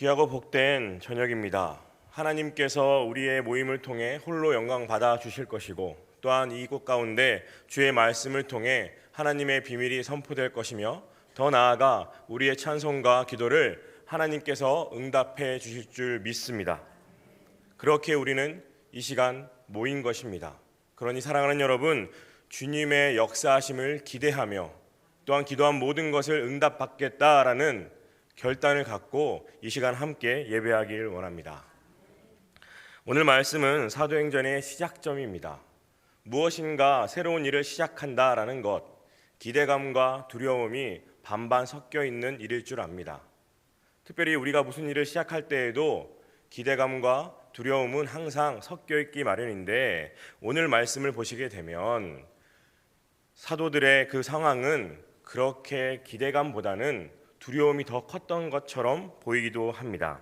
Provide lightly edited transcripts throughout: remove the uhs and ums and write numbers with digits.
귀하고 복된 저녁입니다. 하나님께서 우리의 모임을 통해 홀로 영광 받아 주실 것이고, 또한 이곳 가운데 주의 말씀을 통해 하나님의 비밀이 선포될 것이며, 더 나아가 우리의 찬송과 기도를 하나님께서 응답해 주실 줄 믿습니다. 그렇게 우리는 이 시간 모인 것입니다. 그러니 사랑하는 여러분, 주님의 역사하심을 기대하며 또한 기도한 모든 것을 응답받겠다라는 결단을 갖고 이 시간 함께 예배하길 원합니다. 오늘 말씀은 사도행전의 시작점입니다. 무엇인가 새로운 일을 시작한다라는 것, 기대감과 두려움이 반반 섞여 있는 일일 줄 압니다. 특별히 우리가 무슨 일을 시작할 때에도 기대감과 두려움은 항상 섞여 있기 마련인데, 오늘 말씀을 보시게 되면 사도들의 그 상황은 그렇게 기대감보다는 두려움이 더 컸던 것처럼 보이기도 합니다.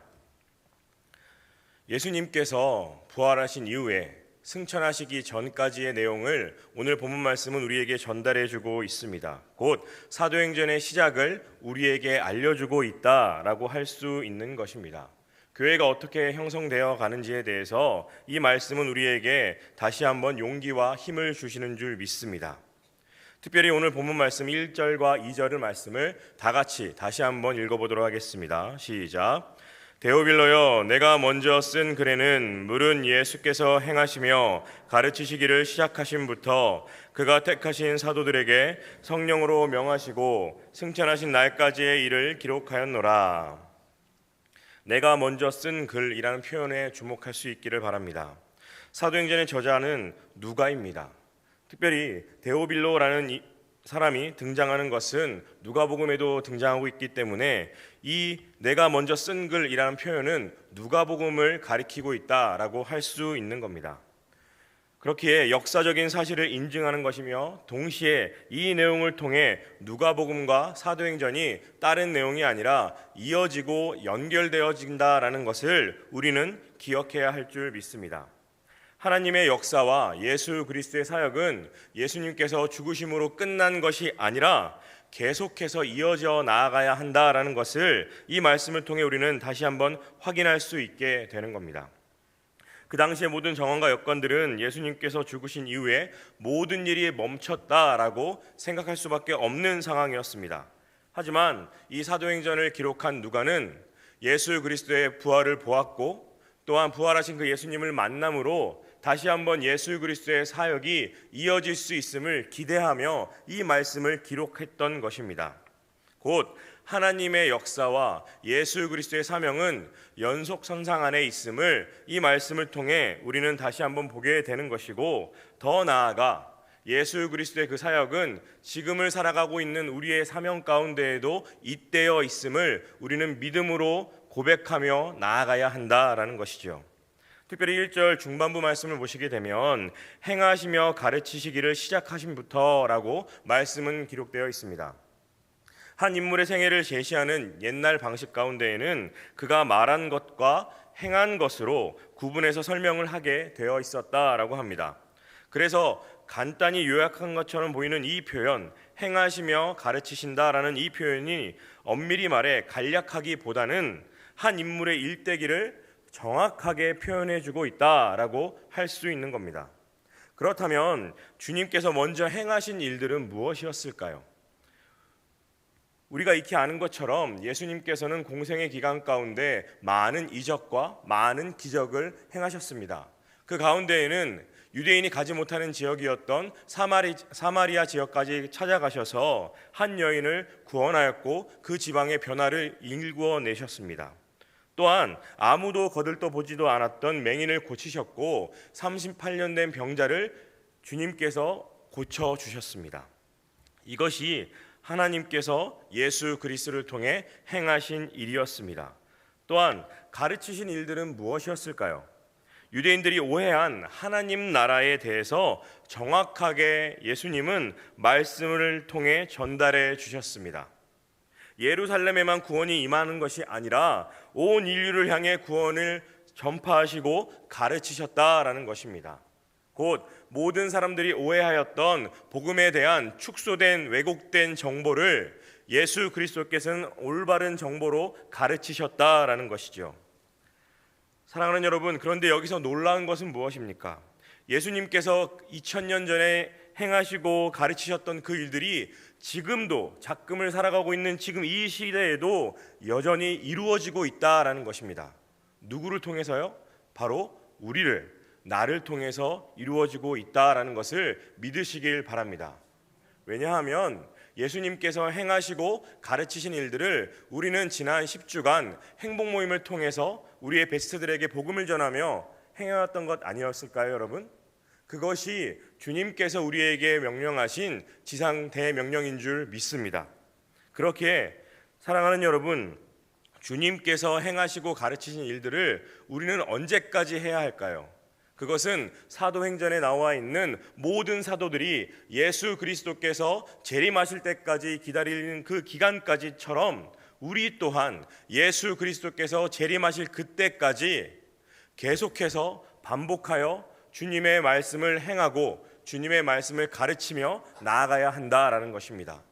예수님께서 부활하신 이후에 승천하시기 전까지의 내용을 오늘 본문 말씀은 우리에게 전달해 주고 있습니다. 곧 사도행전의 시작을 우리에게 알려주고 있다라고 할 수 있는 것입니다. 교회가 어떻게 형성되어 가는지에 대해서 이 말씀은 우리에게 다시 한번 용기와 힘을 주시는 줄 믿습니다. 특별히 오늘 본문 말씀 1절과 2절의 말씀을 다 같이 다시 한번 읽어보도록 하겠습니다. 시작. 데오빌로여, 내가 먼저 쓴 글에는 물은 예수께서 행하시며 가르치시기를 시작하심부터 그가 택하신 사도들에게 성령으로 명하시고 승천하신 날까지의 일을 기록하였노라. 내가 먼저 쓴 글이라는 표현에 주목할 수 있기를 바랍니다. 사도행전의 저자는 누가입니다. 특별히 데오빌로라는 사람이 등장하는 것은 누가복음에도 등장하고 있기 때문에 이 내가 먼저 쓴 글이라는 표현은 누가복음을 가리키고 있다라고 할 수 있는 겁니다. 그렇기에 역사적인 사실을 인증하는 것이며, 동시에 이 내용을 통해 누가복음과 사도행전이 다른 내용이 아니라 이어지고 연결되어진다라는 것을 우리는 기억해야 할 줄 믿습니다. 하나님의 역사와 예수 그리스도의 사역은 예수님께서 죽으심으로 끝난 것이 아니라 계속해서 이어져 나아가야 한다라는 것을 이 말씀을 통해 우리는 다시 한번 확인할 수 있게 되는 겁니다. 그 당시의 모든 정황과 여건들은 예수님께서 죽으신 이후에 모든 일이 멈췄다라고 생각할 수밖에 없는 상황이었습니다. 하지만 이 사도행전을 기록한 누가는 예수 그리스도의 부활을 보았고, 또한 부활하신 그 예수님을 만남으로 다시 한번 예수 그리스도의 사역이 이어질 수 있음을 기대하며 이 말씀을 기록했던 것입니다. 곧 하나님의 역사와 예수 그리스도의 사명은 연속선상 안에 있음을 이 말씀을 통해 우리는 다시 한번 보게 되는 것이고, 더 나아가 예수 그리스도의 그 사역은 지금을 살아가고 있는 우리의 사명 가운데에도 잇대어 있음을 우리는 믿음으로 고백하며 나아가야 한다라는 것이죠. 특별히 1절 중반부 말씀을 보시게 되면 행하시며 가르치시기를 시작하심부터라고 말씀은 기록되어 있습니다. 한 인물의 생애를 제시하는 옛날 방식 가운데에는 그가 말한 것과 행한 것으로 구분해서 설명을 하게 되어 있었다라고 합니다. 그래서 간단히 요약한 것처럼 보이는 이 표현, 행하시며 가르치신다라는 이 표현이 엄밀히 말해 간략하기보다는 한 인물의 일대기를 정확하게 표현해주고 있다라고 할 수 있는 겁니다. 그렇다면 주님께서 먼저 행하신 일들은 무엇이었을까요? 우리가 익히 아는 것처럼 예수님께서는 공생의 기간 가운데 많은 이적과 많은 기적을 행하셨습니다. 그 가운데에는 유대인이 가지 못하는 지역이었던 사마리아 지역까지 찾아가셔서 한 여인을 구원하였고 그 지방의 변화를 일구어내셨습니다. 또한 아무도 거들떠 보지도 않았던 맹인을 고치셨고 38년 된 병자를 주님께서 고쳐주셨습니다. 이것이 하나님께서 예수 그리스도를 통해 행하신 일이었습니다. 또한 가르치신 일들은 무엇이었을까요? 유대인들이 오해한 하나님 나라에 대해서 정확하게 예수님은 말씀을 통해 전달해 주셨습니다. 예루살렘에만 구원이 임하는 것이 아니라 온 인류를 향해 구원을 전파하시고 가르치셨다라는 것입니다. 곧 모든 사람들이 오해하였던 복음에 대한 축소된 왜곡된 정보를 예수 그리스도께서는 올바른 정보로 가르치셨다라는 것이죠. 사랑하는 여러분, 그런데 여기서 놀라운 것은 무엇입니까? 예수님께서 2000년 전에 행하시고 가르치셨던 그 일들이 지금도 작금을 살아가고 있는 지금 이 시대에도 여전히 이루어지고 있다라는 것입니다. 누구를 통해서요? 바로 우리를, 나를 통해서 이루어지고 있다라는 것을 믿으시길 바랍니다. 왜냐하면 예수님께서 행하시고 가르치신 일들을 우리는 지난 10주간 행복 모임을 통해서 우리의 베스트들에게 복음을 전하며 행해왔던 것 아니었을까요, 여러분? 그것이 주님께서 우리에게 명령하신 지상 대명령인 줄 믿습니다. 그렇게 사랑하는 여러분, 주님께서 행하시고 가르치신 일들을 우리는 언제까지 해야 할까요? 그것은 사도행전에 나와 있는 모든 사도들이 예수 그리스도께서 재림하실 때까지 기다리는 그 기간까지처럼 우리 또한 예수 그리스도께서 재림하실 그때까지 계속해서 반복하여 주님의 말씀을 행하고 주님의 말씀을 가르치며 나아가야 한다라는 것입니다.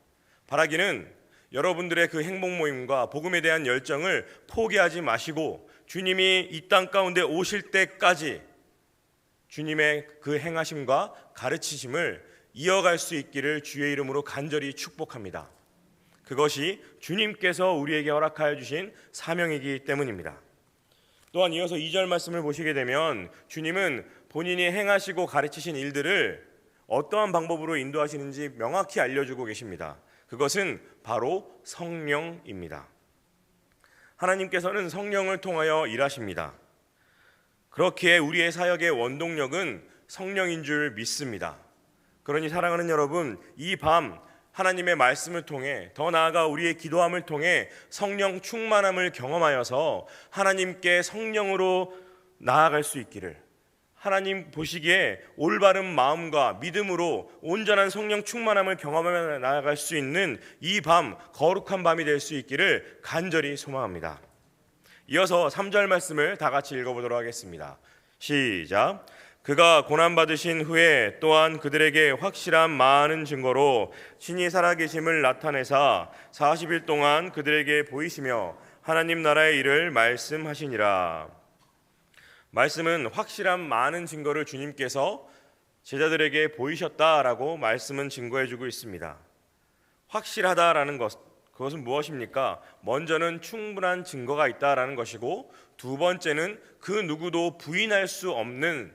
바라기는 여러분들의 그 행복 모임과 복음에 대한 열정을 포기하지 마시고 주님이 이 땅 가운데 오실 때까지 주님의 그 행하심과 가르치심을 이어갈 수 있기를 주의 이름으로 간절히 축복합니다. 그것이 주님께서 우리에게 허락하여 주신 사명이기 때문입니다. 또한 이어서 2절 말씀을 보시게 되면 주님은 본인이 행하시고 가르치신 일들을 어떠한 방법으로 인도하시는지 명확히 알려주고 계십니다. 그것은 바로 성령입니다. 하나님께서는 성령을 통하여 일하십니다. 그렇기에 우리의 사역의 원동력은 성령인 줄 믿습니다. 그러니 사랑하는 여러분, 이 밤 하나님의 말씀을 통해 더 나아가 우리의 기도함을 통해 성령 충만함을 경험하여서 하나님께 성령으로 나아갈 수 있기를, 하나님 보시기에 올바른 마음과 믿음으로 온전한 성령 충만함을 경험하며 나아갈 수 있는 이 밤, 거룩한 밤이 될 수 있기를 간절히 소망합니다. 이어서 3절 말씀을 다 같이 읽어보도록 하겠습니다. 시작. 그가 고난받으신 후에 또한 그들에게 확실한 많은 증거로 신이 살아계심을 나타내사 40일 동안 그들에게 보이시며 하나님 나라의 일을 말씀하시니라. 말씀은 확실한 많은 증거를 주님께서 제자들에게 보이셨다라고 말씀은 증거해주고 있습니다. 확실하다라는 것, 그것은 무엇입니까? 먼저는 충분한 증거가 있다라는 것이고, 두 번째는 그 누구도 부인할 수 없는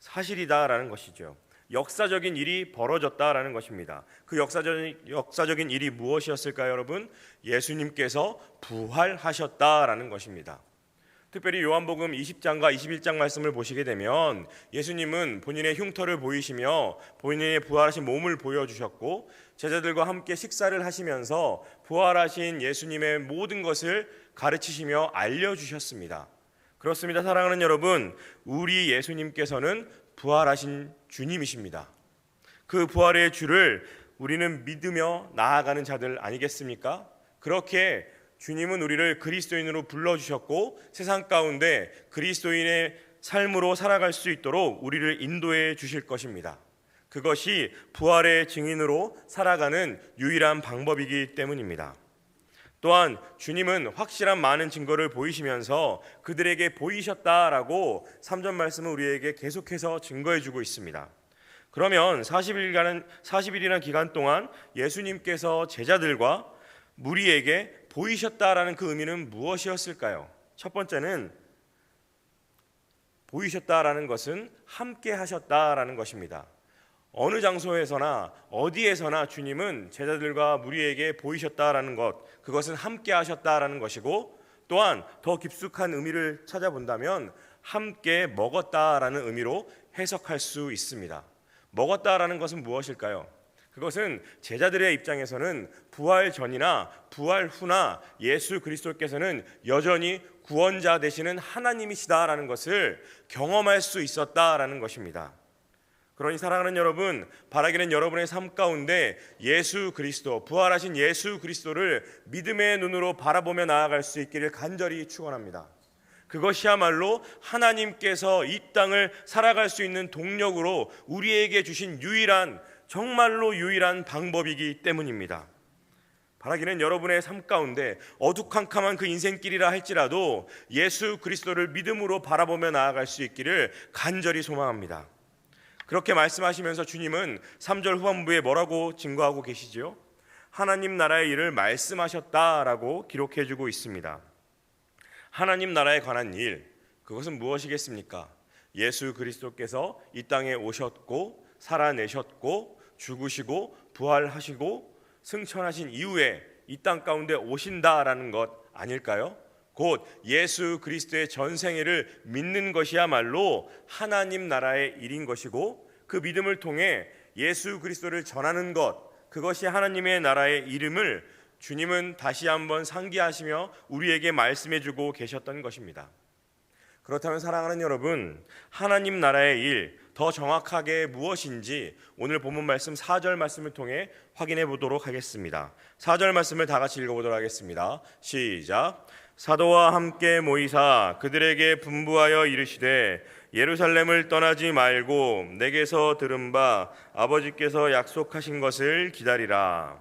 사실이다라는 것이죠. 역사적인 일이 벌어졌다라는 것입니다. 그 역사적인 일이 무엇이었을까요, 여러분? 예수님께서 부활하셨다라는 것입니다. 특별히 요한복음 20장과 21장 말씀을 보시게 되면 예수님은 본인의 흉터를 보이시며 본인의 부활하신 몸을 보여주셨고, 제자들과 함께 식사를 하시면서 부활하신 예수님의 모든 것을 가르치시며 알려주셨습니다. 그렇습니다. 사랑하는 여러분, 우리 예수님께서는 부활하신 주님이십니다. 그 부활의 주를 우리는 믿으며 나아가는 자들 아니겠습니까? 그렇게 주님은 우리를 그리스도인으로 불러주셨고, 세상 가운데 그리스도인의 삶으로 살아갈 수 있도록 우리를 인도해 주실 것입니다. 그것이 부활의 증인으로 살아가는 유일한 방법이기 때문입니다. 또한 주님은 확실한 많은 증거를 보이시면서 그들에게 보이셨다라고 3절 말씀은 우리에게 계속해서 증거해주고 있습니다. 그러면 40일이라는 기간 동안 예수님께서 제자들과 무리에게 보이셨다라는 그 의미는 무엇이었을까요? 첫 번째는 보이셨다라는 것은 함께 하셨다라는 것입니다. 어느 장소에서나 어디에서나 주님은 제자들과 무리에게 보이셨다라는 것, 그것은 함께 하셨다라는 것이고, 또한 더 깊숙한 의미를 찾아본다면 함께 먹었다라는 의미로 해석할 수 있습니다. 먹었다라는 것은 무엇일까요? 그것은 제자들의 입장에서는 부활 전이나 부활 후나 예수 그리스도께서는 여전히 구원자 되시는 하나님이시다라는 것을 경험할 수 있었다라는 것입니다. 그러니 사랑하는 여러분, 바라기는 여러분의 삶 가운데 예수 그리스도, 부활하신 예수 그리스도를 믿음의 눈으로 바라보며 나아갈 수 있기를 간절히 축원합니다. 그것이야말로 하나님께서 이 땅을 살아갈 수 있는 동력으로 우리에게 주신 정말로 유일한 방법이기 때문입니다. 바라기는 여러분의 삶 가운데 어두컴컴한 그 인생길이라 할지라도 예수 그리스도를 믿음으로 바라보며 나아갈 수 있기를 간절히 소망합니다. 그렇게 말씀하시면서 주님은 3절 후반부에 뭐라고 증거하고 계시지요? 하나님 나라의 일을 말씀하셨다라고 기록해주고 있습니다. 하나님 나라에 관한 일, 그것은 무엇이겠습니까? 예수 그리스도께서 이 땅에 오셨고 살아내셨고 죽으시고 부활하시고 승천하신 이후에 이 땅 가운데 오신다라는 것 아닐까요? 곧 예수 그리스도의 전생애를 믿는 것이야말로 하나님 나라의 일인 것이고, 그 믿음을 통해 예수 그리스도를 전하는 것, 그것이 하나님의 나라의 이름을 주님은 다시 한번 상기하시며 우리에게 말씀해주고 계셨던 것입니다. 그렇다면 사랑하는 여러분, 하나님 나라의 일, 더 정확하게 무엇인지 오늘 본문 말씀 4절 말씀을 통해 확인해 보도록 하겠습니다. 4절 말씀을 다 같이 읽어보도록 하겠습니다. 시작. 사도와 함께 모이사 그들에게 분부하여 이르시되 예루살렘을 떠나지 말고 내게서 들은 바 아버지께서 약속하신 것을 기다리라.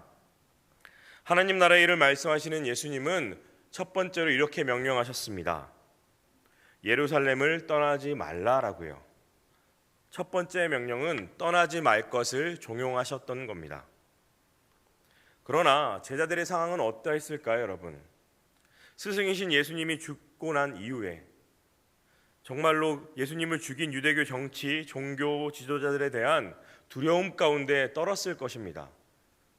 하나님 나라의 일을 말씀하시는 예수님은 첫 번째로 이렇게 명령하셨습니다. 예루살렘을 떠나지 말라라고요. 첫 번째 명령은 떠나지 말 것을 종용하셨던 겁니다. 그러나 제자들의 상황은 어떠했을까요, 여러분? 스승이신 예수님이 죽고 난 이후에 정말로 예수님을 죽인 유대교 정치, 종교 지도자들에 대한 두려움 가운데 떨었을 것입니다.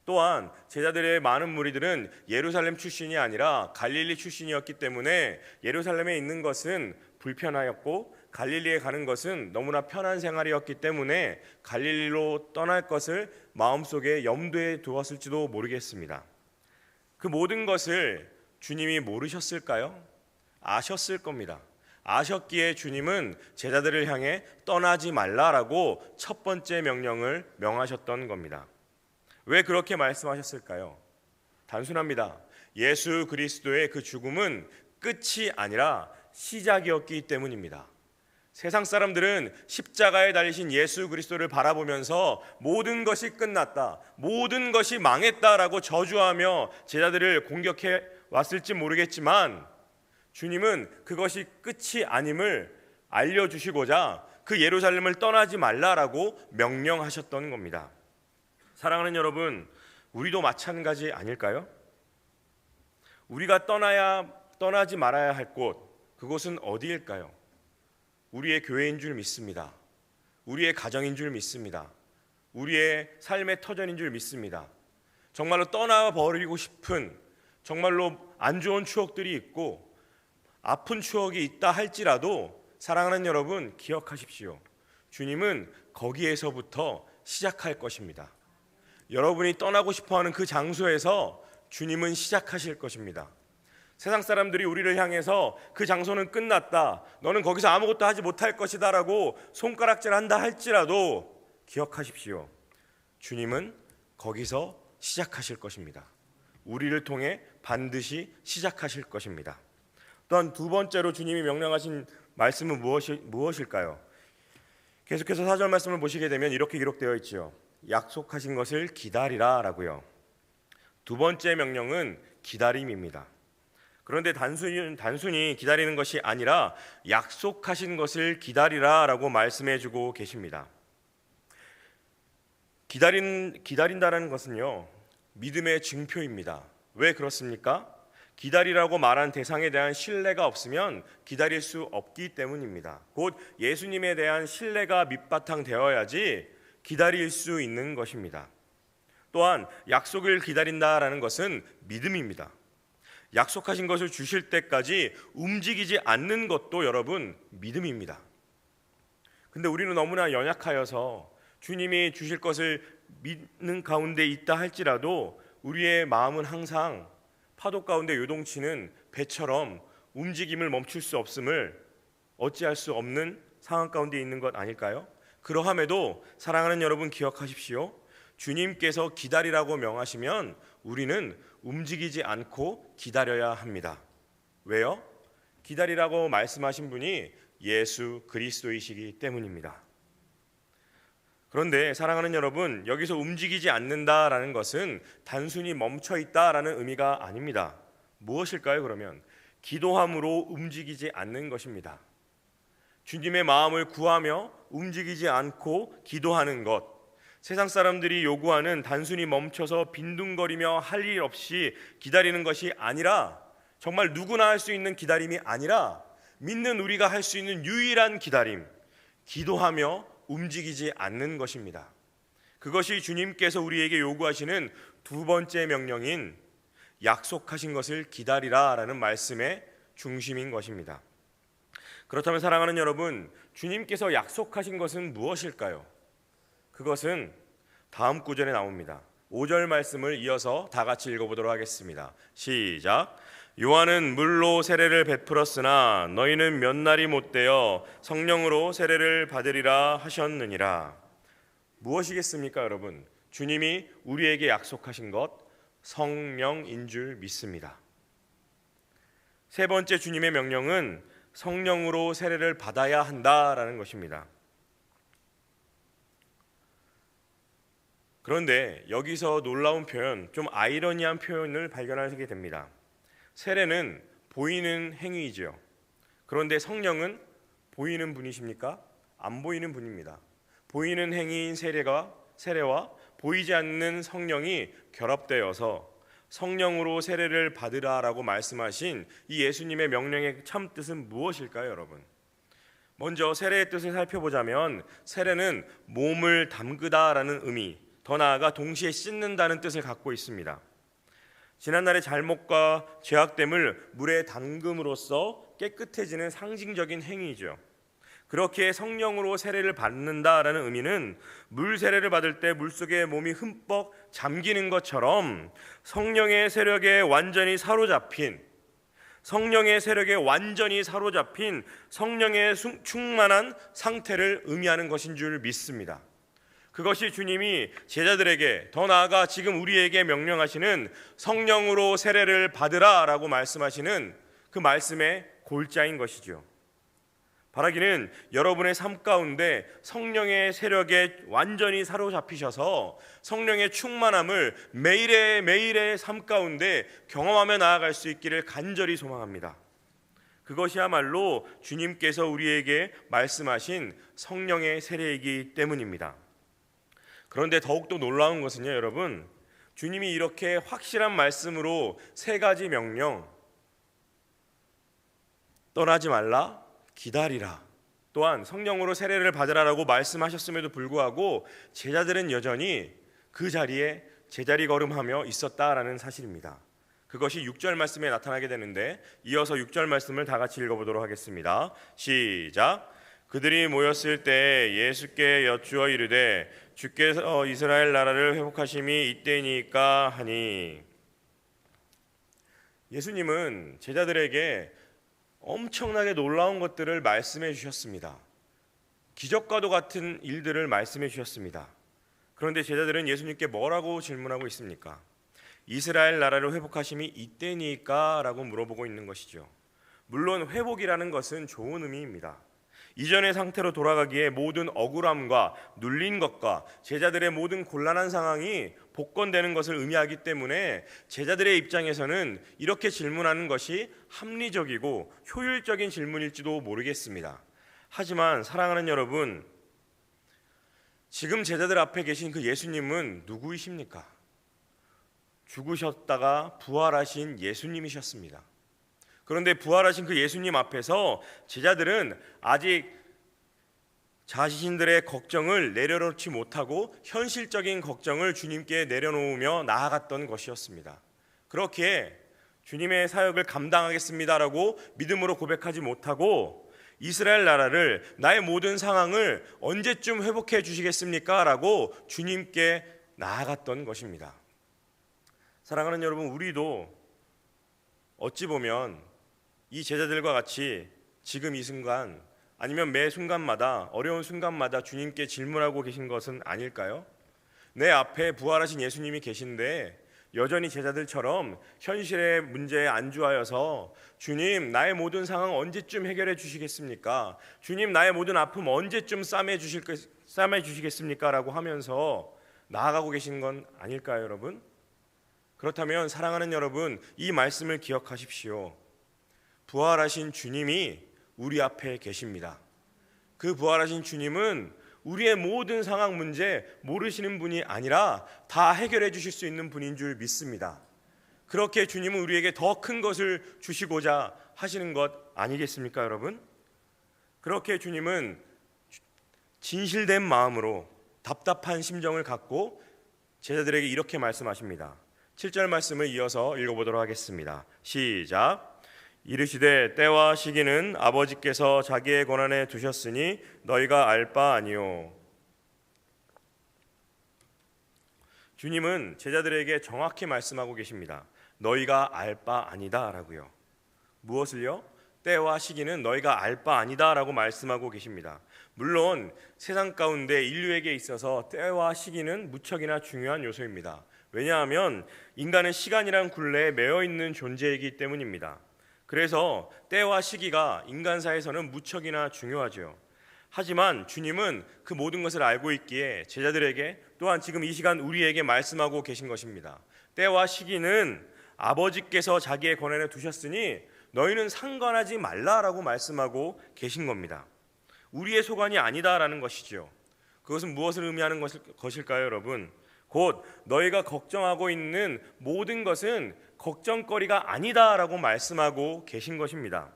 또한 제자들의 많은 무리들은 예루살렘 출신이 아니라 갈릴리 출신이었기 때문에 예루살렘에 있는 것은 불편하였고 갈릴리에 가는 것은 너무나 편한 생활이었기 때문에 갈릴리로 떠날 것을 마음속에 염두에 두었을지도 모르겠습니다. 그 모든 것을 주님이 모르셨을까요? 아셨을 겁니다. 아셨기에 주님은 제자들을 향해 떠나지 말라라고 첫 번째 명령을 명하셨던 겁니다. 왜 그렇게 말씀하셨을까요? 단순합니다. 예수 그리스도의 그 죽음은 끝이 아니라 시작이었기 때문입니다. 세상 사람들은 십자가에 달리신 예수 그리스도를 바라보면서 모든 것이 끝났다, 모든 것이 망했다라고 저주하며 제자들을 공격해 왔을지 모르겠지만 주님은 그것이 끝이 아님을 알려주시고자 그 예루살렘을 떠나지 말라라고 명령하셨던 겁니다. 사랑하는 여러분, 우리도 마찬가지 아닐까요? 우리가 떠나지 말아야 할 곳, 그곳은 어디일까요? 우리의 교회인 줄 믿습니다. 우리의 가정인 줄 믿습니다. 우리의 삶의 터전인 줄 믿습니다. 정말로 떠나버리고 싶은, 정말로 안 좋은 추억들이 있고 아픈 추억이 있다 할지라도 사랑하는 여러분, 기억하십시오. 주님은 거기에서부터 시작할 것입니다. 여러분이 떠나고 싶어하는 그 장소에서 주님은 시작하실 것입니다. 세상 사람들이 우리를 향해서 그 장소는 끝났다, 너는 거기서 아무것도 하지 못할 것이다 라고 손가락질한다 할지라도 기억하십시오. 주님은 거기서 시작하실 것입니다. 우리를 통해 반드시 시작하실 것입니다. 또한 두 번째로 주님이 명령하신 말씀은 무엇일까요? 계속해서 4절 말씀을 보시게 되면 이렇게 기록되어 있지요. 약속하신 것을 기다리라 라고요. 두 번째 명령은 기다림입니다. 그런데 단순히 기다리는 것이 아니라 약속하신 것을 기다리라 라고 말씀해 주고 계십니다. 기다린다는 것은요, 믿음의 증표입니다. 왜 그렇습니까? 기다리라고 말한 대상에 대한 신뢰가 없으면 기다릴 수 없기 때문입니다. 곧 예수님에 대한 신뢰가 밑바탕 되어야지 기다릴 수 있는 것입니다. 또한 약속을 기다린다라는 것은 믿음입니다. 약속하신 것을 주실 때까지 움직이지 않는 것도 여러분 믿음입니다. 근데 우리는 너무나 연약하여서 주님이 주실 것을 믿는 가운데 있다 할지라도 우리의 마음은 항상 파도 가운데 요동치는 배처럼 움직임을 멈출 수 없음을 어찌할 수 없는 상황 가운데 있는 것 아닐까요? 그러함에도 사랑하는 여러분, 기억하십시오. 주님께서 기다리라고 명하시면 우리는 움직이지 않고 기다려야 합니다. 왜요? 기다리라고 말씀하신 분이 예수 그리스도이시기 때문입니다. 그런데 사랑하는 여러분, 여기서 움직이지 않는다라는 것은 단순히 멈춰 있다라는 의미가 아닙니다. 무엇일까요? 그러면 기도함으로 움직이지 않는 것입니다. 주님의 마음을 구하며 움직이지 않고 기도하는 것, 세상 사람들이 요구하는 단순히 멈춰서 빈둥거리며 할 일 없이 기다리는 것이 아니라, 정말 누구나 할 수 있는 기다림이 아니라 믿는 우리가 할 수 있는 유일한 기다림, 기도하며 움직이지 않는 것입니다. 그것이 주님께서 우리에게 요구하시는 두 번째 명령인 약속하신 것을 기다리라라는 말씀의 중심인 것입니다. 그렇다면 사랑하는 여러분, 주님께서 약속하신 것은 무엇일까요? 그것은 다음 구절에 나옵니다. 5절 말씀을 이어서 다 같이 읽어보도록 하겠습니다. 시작. 요한은 물로 세례를 베풀었으나 너희는 몇 날이 못되어 성령으로 세례를 받으리라 하셨느니라. 무엇이겠습니까, 여러분? 주님이 우리에게 약속하신 것, 성령인 줄 믿습니다. 세 번째 주님의 명령은 성령으로 세례를 받아야 한다라는 것입니다. 그런데 여기서 놀라운 표현, 좀 아이러니한 표현을 발견하게 됩니다. 세례는 보이는 행위이죠. 그런데 성령은 보이는 분이십니까? 안 보이는 분입니다. 보이는 행위인 세례와 보이지 않는 성령이 결합되어서 성령으로 세례를 받으라라고 말씀하신 이 예수님의 명령의 참 뜻은 무엇일까요, 여러분? 먼저 세례의 뜻을 살펴보자면 세례는 몸을 담그다라는 의미, 더 나아가 동시에 씻는다는 뜻을 갖고 있습니다. 지난날의 잘못과 죄악됨을 물에 담금으로써 깨끗해지는 상징적인 행위이죠. 그렇게 성령으로 세례를 받는다라는 의미는 물 세례를 받을 때 물속에 몸이 흠뻑 잠기는 것처럼 성령의 세력에 완전히 사로잡힌 성령의 충만한 상태를 의미하는 것인 줄 믿습니다. 그것이 주님이 제자들에게, 더 나아가 지금 우리에게 명령하시는 성령으로 세례를 받으라라고 말씀하시는 그 말씀의 골자인 것이죠. 바라기는 여러분의 삶 가운데 성령의 세력에 완전히 사로잡히셔서 성령의 충만함을 매일의 삶 가운데 경험하며 나아갈 수 있기를 간절히 소망합니다. 그것이야말로 주님께서 우리에게 말씀하신 성령의 세례이기 때문입니다. 그런데 더욱더 놀라운 것은요, 여러분, 주님이 이렇게 확실한 말씀으로 세 가지 명령, 떠나지 말라, 기다리라, 또한 성령으로 세례를 받으라라고 말씀하셨음에도 불구하고 제자들은 여전히 그 자리에 제자리 걸음하며 있었다라는 사실입니다. 그것이 6절 말씀에 나타나게 되는데 이어서 6절 말씀을 다 같이 읽어보도록 하겠습니다. 시작. 그들이 모였을 때 예수께 여쭈어 이르되 주께서 이스라엘 나라를 회복하심이 이때니까 하니. 예수님은 제자들에게 엄청나게 놀라운 것들을 말씀해 주셨습니다. 기적과도 같은 일들을 말씀해 주셨습니다. 그런데 제자들은 예수님께 뭐라고 질문하고 있습니까? 이스라엘 나라를 회복하심이 이때니까 라고 물어보고 있는 것이죠. 물론 회복이라는 것은 좋은 의미입니다. 이전의 상태로 돌아가기에 모든 억울함과 눌린 것과 제자들의 모든 곤란한 상황이 복권되는 것을 의미하기 때문에 제자들의 입장에서는 이렇게 질문하는 것이 합리적이고 효율적인 질문일지도 모르겠습니다. 하지만 사랑하는 여러분, 지금 제자들 앞에 계신 그 예수님은 누구이십니까? 죽으셨다가 부활하신 예수님이셨습니다. 그런데 부활하신 그 예수님 앞에서 제자들은 아직 자신들의 걱정을 내려놓지 못하고 현실적인 걱정을 주님께 내려놓으며 나아갔던 것이었습니다. 그렇게 주님의 사역을 감당하겠습니다라고 믿음으로 고백하지 못하고 이스라엘 나라를, 나의 모든 상황을 언제쯤 회복해 주시겠습니까? 라고 주님께 나아갔던 것입니다. 사랑하는 여러분, 우리도 어찌 보면 이 제자들과 같이 지금 이 순간 아니면 매 순간마다, 어려운 순간마다 주님께 질문하고 계신 것은 아닐까요? 내 앞에 부활하신 예수님이 계신데 여전히 제자들처럼 현실의 문제에 안주하여서 주님, 나의 모든 상황 언제쯤 해결해 주시겠습니까? 주님, 나의 모든 아픔 언제쯤 싸매 주실 싸매 주시겠습니까? 라고 하면서 나아가고 계신 건 아닐까요, 여러분? 그렇다면 사랑하는 여러분, 이 말씀을 기억하십시오. 부활하신 주님이 우리 앞에 계십니다. 그 부활하신 주님은 우리의 모든 상황 문제 모르시는 분이 아니라 다 해결해 주실 수 있는 분인 줄 믿습니다. 그렇게 주님은 우리에게 더 큰 것을 주시고자 하시는 것 아니겠습니까, 여러분? 그렇게 주님은 진실된 마음으로 답답한 심정을 갖고 제자들에게 이렇게 말씀하십니다. 7절 말씀을 이어서 읽어보도록 하겠습니다. 시작. 이르시되 때와 시기는 아버지께서 자기의 권한에 두셨으니 너희가 알 바 아니요. 주님은 제자들에게 정확히 말씀하고 계십니다. 너희가 알 바 아니다 라고요. 무엇을요? 때와 시기는 너희가 알 바 아니다 라고 말씀하고 계십니다. 물론 세상 가운데 인류에게 있어서 때와 시기는 무척이나 중요한 요소입니다. 왜냐하면 인간은 시간이란 굴레에 매여 있는 존재이기 때문입니다. 그래서 때와 시기가 인간사에서는 무척이나 중요하죠. 하지만 주님은 그 모든 것을 알고 있기에 제자들에게 또한 지금 이 시간 우리에게 말씀하고 계신 것입니다. 때와 시기는 아버지께서 자기의 권한에 두셨으니 너희는 상관하지 말라라고 말씀하고 계신 겁니다. 우리의 소관이 아니다라는 것이죠. 그것은 무엇을 의미하는 것일까요, 여러분? 곧 너희가 걱정하고 있는 모든 것은 걱정거리가 아니다라고 말씀하고 계신 것입니다.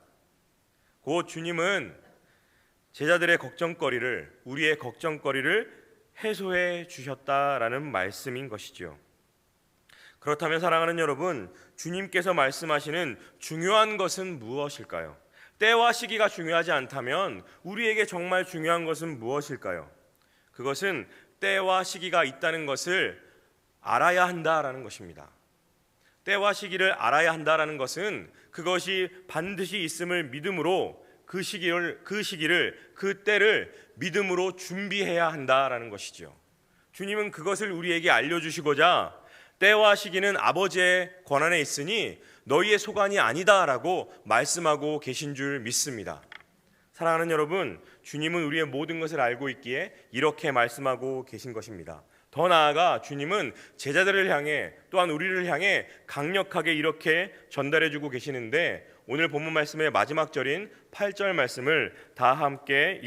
곧 주님은 제자들의 걱정거리를, 우리의 걱정거리를 해소해 주셨다라는 말씀인 것이죠. 그렇다면 사랑하는 여러분, 주님께서 말씀하시는 중요한 것은 무엇일까요? 때와 시기가 중요하지 않다면 우리에게 정말 중요한 것은 무엇일까요? 그것은 때와 시기가 있다는 것을 알아야 한다라는 것입니다. 때와 시기를 알아야 한다라는 것은 그것이 반드시 있음을 믿음으로 그 시기를, 그 때를 믿음으로 준비해야 한다라는 것이죠. 주님은 그것을 우리에게 알려주시고자 때와 시기는 아버지의 권한에 있으니 너희의 소관이 아니다라고 말씀하고 계신 줄 믿습니다. 사랑하는 여러분, 주님은 우리의 모든 것을 알고 있기에 이렇게 말씀하고 계신 것입니다. 더 나아가 주님은 제자들을 향해 또한 우리를 향해 강력하게 이렇게 전달해주고 계시는데 오늘 본문 말씀의 마지막 절인 8절 말씀을 다 함께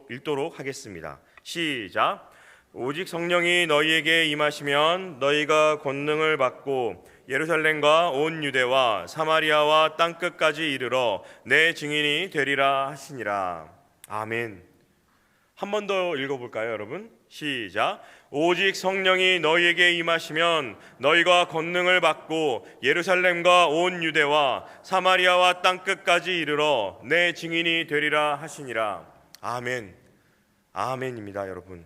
읽도록 하겠습니다. 시작. 오직 성령이 너희에게 임하시면 너희가 권능을 받고 예루살렘과 온 유대와 사마리아와 땅끝까지 이르러 내 증인이 되리라 하시니라. 아멘. 한 번 더 읽어볼까요, 여러분? 시작. 오직 성령이 너희에게 임하시면 너희가 권능을 받고 예루살렘과 온 유대와 사마리아와 땅끝까지 이르러 내 증인이 되리라 하시니라. 아멘. 아멘입니다, 여러분.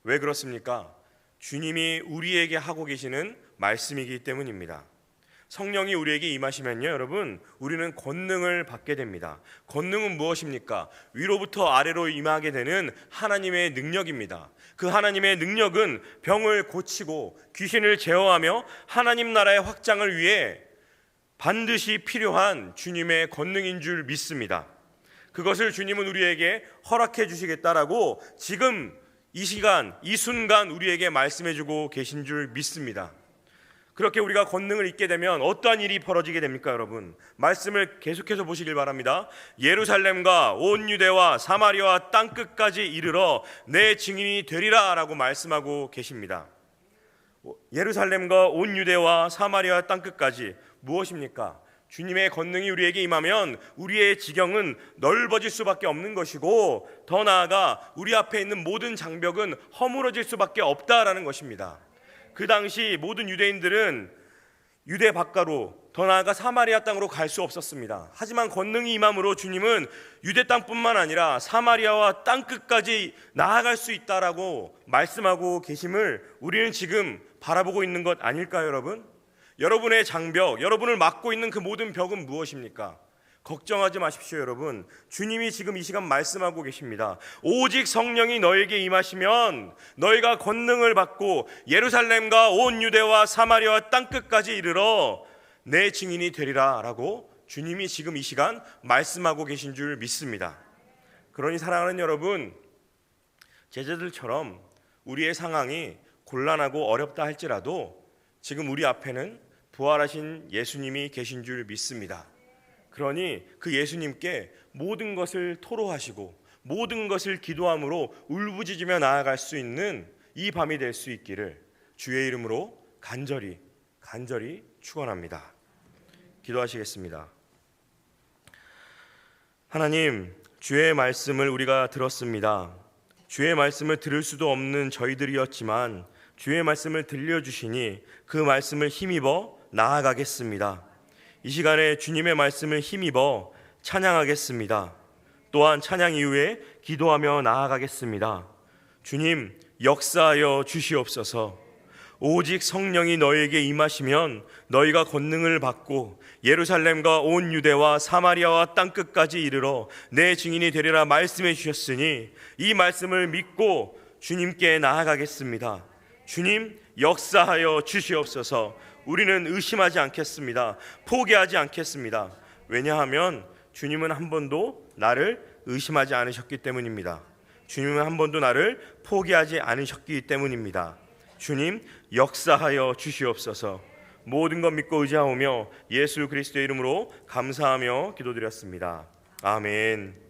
왜 그렇습니까? 주님이 우리에게 하고 계시는 말씀이기 때문입니다. 성령이 우리에게 임하시면요, 여러분, 우리는 권능을 받게 됩니다. 권능은 무엇입니까? 위로부터 아래로 임하게 되는 하나님의 능력입니다. 그 하나님의 능력은 병을 고치고 귀신을 제어하며 하나님 나라의 확장을 위해 반드시 필요한 주님의 권능인 줄 믿습니다. 그것을 주님은 우리에게 허락해 주시겠다라고 지금 이 시간, 이 순간 우리에게 말씀해주고 계신 줄 믿습니다. 그렇게 우리가 권능을 잊게 되면 어떠한 일이 벌어지게 됩니까, 여러분? 말씀을 계속해서 보시길 바랍니다. 예루살렘과 온 유대와 사마리아와 땅끝까지 이르러 내 증인이 되리라 라고 말씀하고 계십니다. 예루살렘과 온 유대와 사마리아 땅끝까지 무엇입니까? 주님의 권능이 우리에게 임하면 우리의 지경은 넓어질 수밖에 없는 것이고 더 나아가 우리 앞에 있는 모든 장벽은 허물어질 수밖에 없다라는 것입니다. 그 당시 모든 유대인들은 유대 밖으로 더 나아가 사마리아 땅으로 갈 수 없었습니다. 하지만 권능이 임함으로 주님은 유대 땅뿐만 아니라 사마리아와 땅끝까지 나아갈 수 있다라고 말씀하고 계심을 우리는 지금 바라보고 있는 것 아닐까요, 여러분? 여러분의 장벽, 여러분을 막고 있는 그 모든 벽은 무엇입니까? 걱정하지 마십시오, 여러분. 주님이 지금 이 시간 말씀하고 계십니다. 오직 성령이 너에게 임하시면 너희가 권능을 받고 예루살렘과 온 유대와 사마리아와 땅끝까지 이르러 내 증인이 되리라 라고 주님이 지금 이 시간 말씀하고 계신 줄 믿습니다. 그러니 사랑하는 여러분, 제자들처럼 우리의 상황이 곤란하고 어렵다 할지라도 지금 우리 앞에는 부활하신 예수님이 계신 줄 믿습니다. 그러니 그 예수님께 모든 것을 토로하시고 모든 것을 기도함으로 울부짖으며 나아갈 수 있는 이 밤이 될 수 있기를 주의 이름으로 간절히 축원합니다. 기도하시겠습니다. 하나님, 주의 말씀을 우리가 들었습니다. 주의 말씀을 들을 수도 없는 저희들이었지만 주의 말씀을 들려주시니 그 말씀을 힘입어 나아가겠습니다. 이 시간에 주님의 말씀을 힘입어 찬양하겠습니다. 또한 찬양 이후에 기도하며 나아가겠습니다. 주님, 역사하여 주시옵소서. 오직 성령이 너에게 임하시면 너희가 권능을 받고 예루살렘과 온 유대와 사마리아와 땅끝까지 이르러 내 증인이 되리라 말씀해 주셨으니 이 말씀을 믿고 주님께 나아가겠습니다. 주님, 역사하여 주시옵소서. 우리는 의심하지 않겠습니다. 포기하지 않겠습니다. 왜냐하면 주님은 한 번도 나를 의심하지 않으셨기 때문입니다. 주님은 한 번도 나를 포기하지 않으셨기 때문입니다. 주님, 역사하여 주시옵소서. 모든 것 믿고 의지하오며 예수 그리스도의 이름으로 감사하며 기도드렸습니다. 아멘.